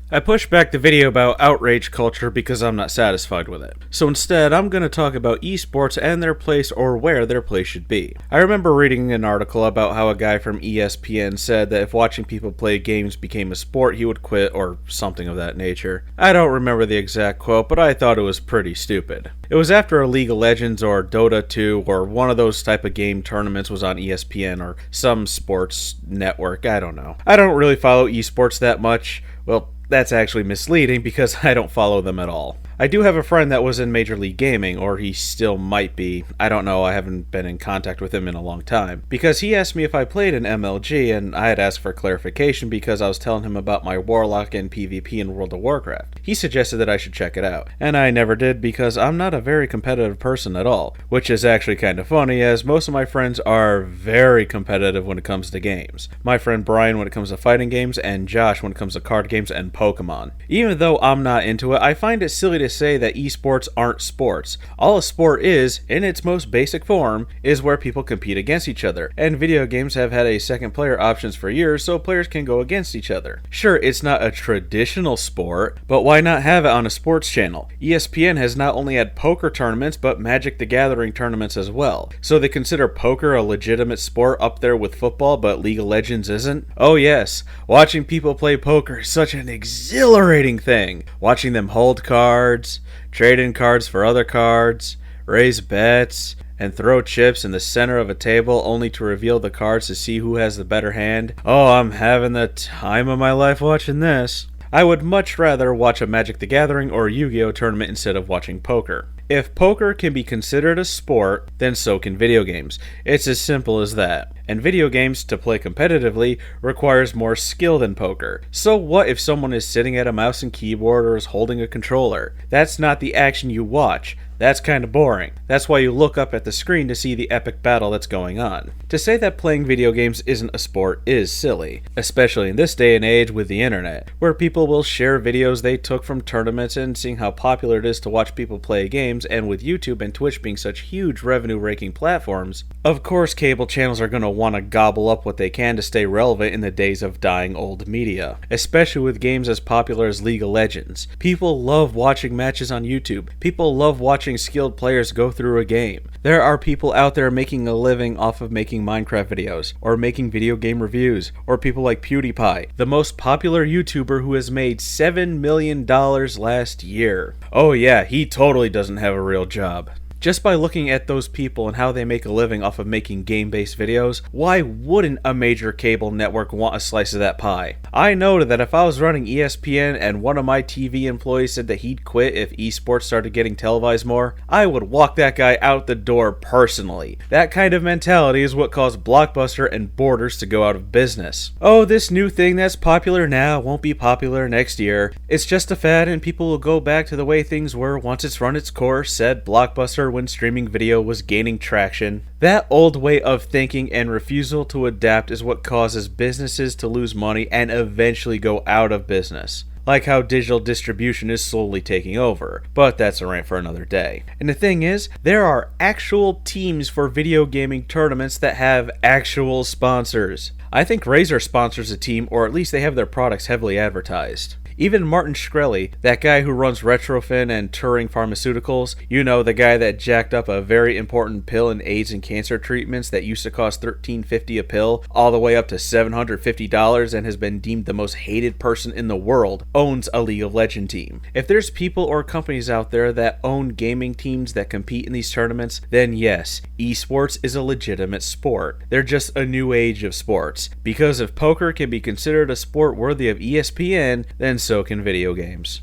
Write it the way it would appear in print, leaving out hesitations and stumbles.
I pushed back the video about outrage culture because I'm not satisfied with it. So instead, I'm going to talk about esports and their place or where their place should be. I remember reading an article about how a guy from ESPN said that if watching people play games became a sport, he would quit or something of that nature. I don't remember the exact quote, but I thought it was pretty stupid. It was after a League of Legends or Dota 2 or one of those type of game tournaments was on ESPN or some sports network, I don't know. I don't really follow esports that much. Well, that's actually misleading because I don't follow them at all. I do have a friend that was in Major League Gaming, or he still might be. I don't know, I haven't been in contact with him in a long time. Because he asked me if I played in MLG, and I had asked for clarification because I was telling him about my Warlock and PvP in World of Warcraft. He suggested that I should check it out, and I never did because I'm not a very competitive person at all, which is actually kind of funny as most of my friends are very competitive when it comes to games. My friend Brian when it comes to fighting games, and Josh when it comes to card games and Pokemon. Even though I'm not into it, I find it silly to say that esports aren't sports. All a sport is, in its most basic form, is where people compete against each other, and video games have had a second player options for years so players can go against each other. Sure, it's not a traditional sport, but why not have it on a sports channel? ESPN has not only had poker tournaments, but Magic the Gathering tournaments as well. So they consider poker a legitimate sport up there with football, but League of Legends isn't? Oh yes, watching people play poker is such an exhilarating thing. Watching them hold cards, trade in cards for other cards, raise bets, and throw chips in the center of a table only to reveal the cards to see who has the better hand. Oh, I'm having the time of my life watching this. I would much rather watch a Magic the Gathering or Yu-Gi-Oh tournament instead of watching poker. If poker can be considered a sport, then so can video games. It's as simple as that. And video games, to play competitively, requires more skill than poker. So what if someone is sitting at a mouse and keyboard or is holding a controller? That's not the action you watch. That's kind of boring. That's why you look up at the screen to see the epic battle that's going on. To say that playing video games isn't a sport is silly, especially in this day and age with the internet, where people will share videos they took from tournaments and seeing how popular it is to watch people play games, and with YouTube and Twitch being such huge revenue-raking platforms, of course cable channels are going to want to gobble up what they can to stay relevant in the days of dying old media, especially with games as popular as League of Legends. People love watching matches on YouTube. People love watching skilled players go through a game. There are people out there making a living off of making Minecraft videos, or making video game reviews, or people like PewDiePie, the most popular YouTuber who has made $7 million last year. Oh yeah, he totally doesn't have a real job. Just by looking at those people and how they make a living off of making game-based videos, why wouldn't a major cable network want a slice of that pie? I know that if I was running ESPN and one of my TV employees said that he'd quit if esports started getting televised more, I would walk that guy out the door personally. That kind of mentality is what caused Blockbuster and Borders to go out of business. Oh, this new thing that's popular now won't be popular next year. It's just a fad and people will go back to the way things were once it's run its course, said Blockbuster when streaming video was gaining traction. That old way of thinking and refusal to adapt is what causes businesses to lose money and eventually go out of business. Like how digital distribution is slowly taking over. But that's a rant for another day. And the thing is, there are actual teams for video gaming tournaments that have actual sponsors. I think Razer sponsors a team, or at least they have their products heavily advertised. Even Martin Shkreli, that guy who runs Retrofin and Turing Pharmaceuticals, you know, the guy that jacked up a very important pill in AIDS and cancer treatments that used to cost $13.50 a pill, all the way up to $750 and has been deemed the most hated person in the world, owns a League of Legends team. If there's people or companies out there that own gaming teams that compete in these tournaments, then yes, esports is a legitimate sport. They're just a new age of sports. Because if poker can be considered a sport worthy of ESPN, then so can video games.